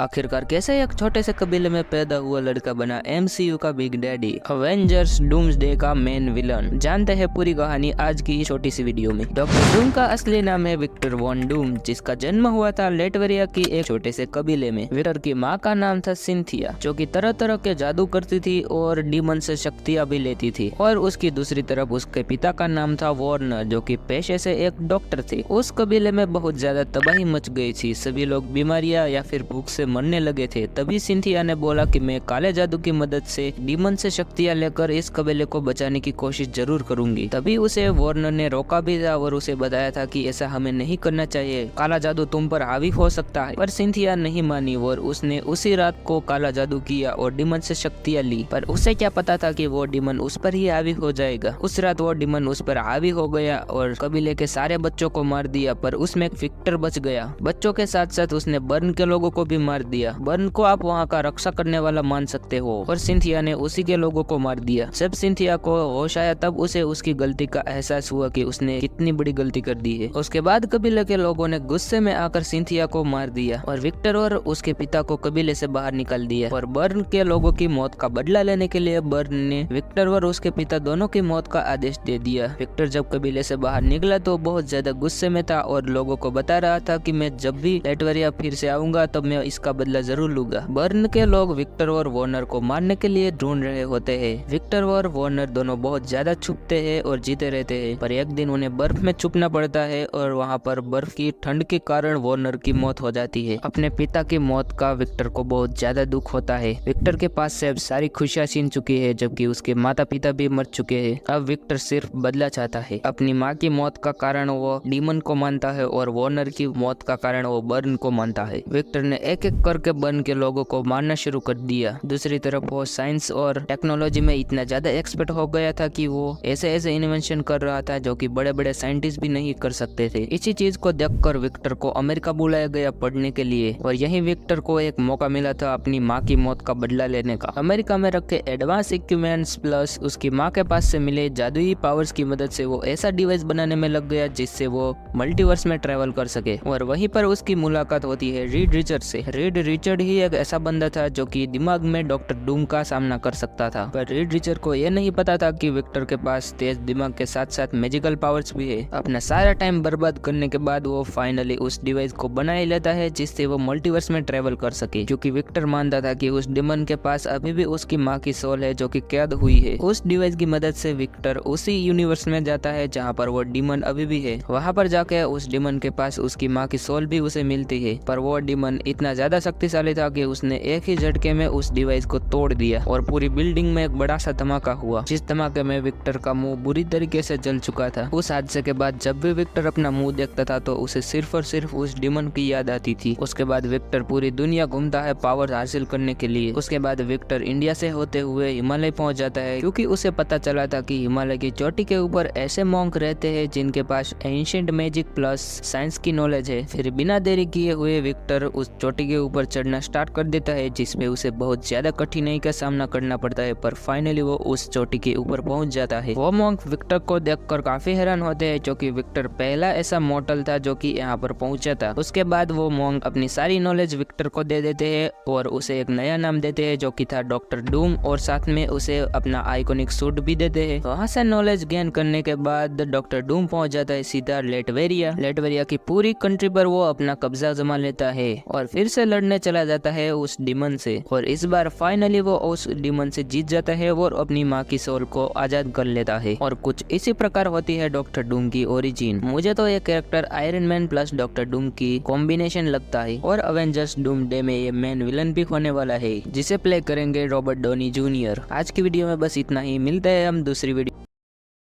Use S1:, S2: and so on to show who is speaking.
S1: आखिरकार कैसे एक छोटे से कबीले में पैदा हुआ लड़का बना एमसीयू का बिग डैडी, अवेंजर्स डूम्सडे का मेन विलन। जानते हैं पूरी कहानी आज की छोटी सी वीडियो में। डॉक्टर डूम का असली नाम है विक्टर वॉन डूम, जिसका जन्म हुआ था लेटवेरिया की एक छोटे से कबीले में। विक्टर की माँ का नाम था सिंथिया, जो कि तरह तरह के जादू करती थी और डीमन से शक्तियाँ भी लेती थी। और उसकी दूसरी तरफ उसके पिता का नाम था वार्नर, जो कि पेशे से एक डॉक्टर थे। उस कबीले में बहुत ज्यादा तबाही मच गई थी, सभी लोग बीमारियां या फिर भूख से मरने लगे थे। तभी सिंथिया ने बोला कि मैं काले जादू की मदद से डीमन से शक्तियां लेकर इस कबीले को बचाने की कोशिश जरूर करूंगी। तभी उसे वार्नर ने रोका भी था और उसे बताया था कि ऐसा हमें नहीं करना चाहिए, काला जादू तुम पर हावी हो सकता है। पर सिंथिया नहीं मानी और उसने उसी रात को काला जादू किया और डीमन से शक्तियां ली। पर उसे क्या पता था कि वो डीमन उस पर ही हावी हो जाएगा। उस रात वो डीमन उस पर हावी हो गया और कबीले के सारे बच्चों को मार दिया, पर उसमें विक्टर बच गया। बच्चों के साथ साथ उसने बर्न के लोगों को भी मार दिया। बर्न को आप वहाँ का रक्षा करने वाला मान सकते हो, और सिंथिया ने उसी के लोगों को मार दिया। जब सिंथिया को होश आया तब उसे उसकी गलती का एहसास हुआ कि उसने कितनी बड़ी गलती कर दी है। उसके बाद कबीले के लोगों ने गुस्से में आकर सिंथिया को मार दिया और विक्टर और उसके पिता को कबीले से बाहर निकाल दिया। और बर्न के लोगों की मौत का बदला लेने के लिए बर्न ने विक्टर और उसके पिता दोनों की मौत का आदेश दे दिया। विक्टर जब कबीले से बाहर निकला तो बहुत ज्यादा गुस्से में था और लोगों को बता रहा था कि मैं जब भी लेटवेरिया फिर से आऊंगा तब मैं इसका बदला जरूर लूंगा। बर्न के लोग विक्टर और वार्नर को मारने के लिए ढूंढ रहे होते हैं। विक्टर और वार्नर दोनों बहुत ज्यादा छुपते हैं और जीते रहते हैं, पर एक दिन उन्हें बर्फ में छुपना पड़ता है और वहाँ पर बर्फ की ठंड के कारण वार्नर की मौत हो जाती है। अपने पिता की मौत का विक्टर को बहुत ज्यादा दुख होता है। विक्टर के पास से अब सारी खुशियां छीन चुकी है, जबकि उसके माता पिता भी मर चुके हैं। अब विक्टर सिर्फ बदला चाहता है। अपनी माँ की मौत का कारण वो डीमन को मानता है और वार्नर की मौत का कारण वो बर्न को मानता है। विक्टर ने एक एक करके बर्न के लोगों को मारना शुरू कर दिया। दूसरी तरफ वो साइंस और टेक्नोलॉजी में इतना ज्यादा एक्सपर्ट हो गया था कि वो ऐसे ऐसे इन्वेंशन कर रहा था जो कि बड़े बड़े साइंटिस्ट भी नहीं कर सकते थे। इसी चीज को देखकर विक्टर को अमेरिका बुलाया गया पढ़ने के लिए, और यही विक्टर को एक मौका मिला था अपनी माँ की मौत का बदला लेने का। अमेरिका में रखे एडवांस इक्विपमेंट्स प्लस उसकी माँ के पास से मिले जादुई पावर्स की मदद से वो ऐसा डिवाइस बनाने में लग गया जिससे वो मल्टीवर्स में ट्रेवल कर सके। और वहीं पर उसकी मुलाकात होती है रीड रिचर्ड से। रीड रिचर्ड ही एक ऐसा बंदा था जो कि दिमाग में डॉक्टर डूम का सामना कर सकता था, पर रीड रिचर्ड को यह नहीं पता था कि विक्टर के पास तेज दिमाग के साथ साथ मैजिकल पावर्स भी है। अपना सारा टाइम बर्बाद करने के बाद वो फाइनली उस डिवाइस को बना ही लेता है जिससे वो मल्टीवर्स में ट्रेवल कर सके, क्योंकि विक्टर मानता था कि उस डिमन के पास अभी भी उसकी माँ की सोल है जो कि कैद हुई है। उस डिवाइस की मदद से विक्टर उसी यूनिवर्स में जाता है जहाँ पर वो डिमन अभी भी है। वहाँ पर जाके उस डिमन के पास उसकी माँ की सोल भी उसे मिलती है, पर वो डिमन इतना ज्यादा शक्तिशाली था कि उसने एक ही झटके में उस डिवाइस को तोड़ दिया और पूरी बिल्डिंग में एक बड़ा सा धमाका हुआ, जिस धमाके में विक्टर का मुंह बुरी तरीके से जल चुका था। उस हादसे के बाद जब भी विक्टर अपना मुंह देखता था तो उसे सिर्फ और सिर्फ उस डिमन की याद आती थी। उसके बाद विक्टर पूरी दुनिया घूमता है पावर हासिल करने के लिए। उसके बाद विक्टर इंडिया से होते हुए हिमालय पहुंच जाता है, क्योंकि उसे पता चला था कि हिमालय की चोटी के ऊपर ऐसे मॉन्क रहते हैं जिनके पास एंशिएंट मैजिक प्लस साइंस की नॉलेज है। फिर बिना देरी किए हुए विक्टर उस चोटी के ऊपर चढ़ना स्टार्ट कर देता है, जिसमें उसे बहुत ज्यादा कठिनाई का सामना करना पड़ता है, पर फाइनली वो उस चोटी के ऊपर पहुंच जाता है। वो मॉन्क विक्टर को देखकर काफी हैरान होते हैं, क्योंकि विक्टर पहला ऐसा मॉर्टल था जो कि यहाँ पर पहुंचा था। उसके बाद वो मॉन्क अपनी सारी नॉलेज विक्टर को दे देते हैं और उसे एक नया नाम देते हैं जो कि था डॉक्टर डूम, और साथ में उसे अपना आइकॉनिक सूट भी देते हैं। वहाँ से नॉलेज गेन करने के बाद डॉक्टर डूम पहुंच जाता है सीधा लेटवेरिया। लेटवेरिया की पूरी कंट्री पर वो अपना कब्जा जमा लेता है और फिर से लड़ने चला जाता है उस डिमन से, और इस बार फाइनली वो उस डिमन से जीत जाता है और अपनी माँ की सोल को आजाद कर लेता है। और कुछ इसी प्रकार होती है डॉक्टर डूम की ओरिजिन। मुझे तो ये character iron man plus doctor Doom की कॉम्बिनेशन लगता है, और अवेंजर्स डूम्सडे में ये मेन विलन भी होने वाला है, जिसे प्ले करेंगे रॉबर्ट डॉनी जूनियर। आज की वीडियो में बस इतना ही, मिलते हैं हम दूसरी वीडियो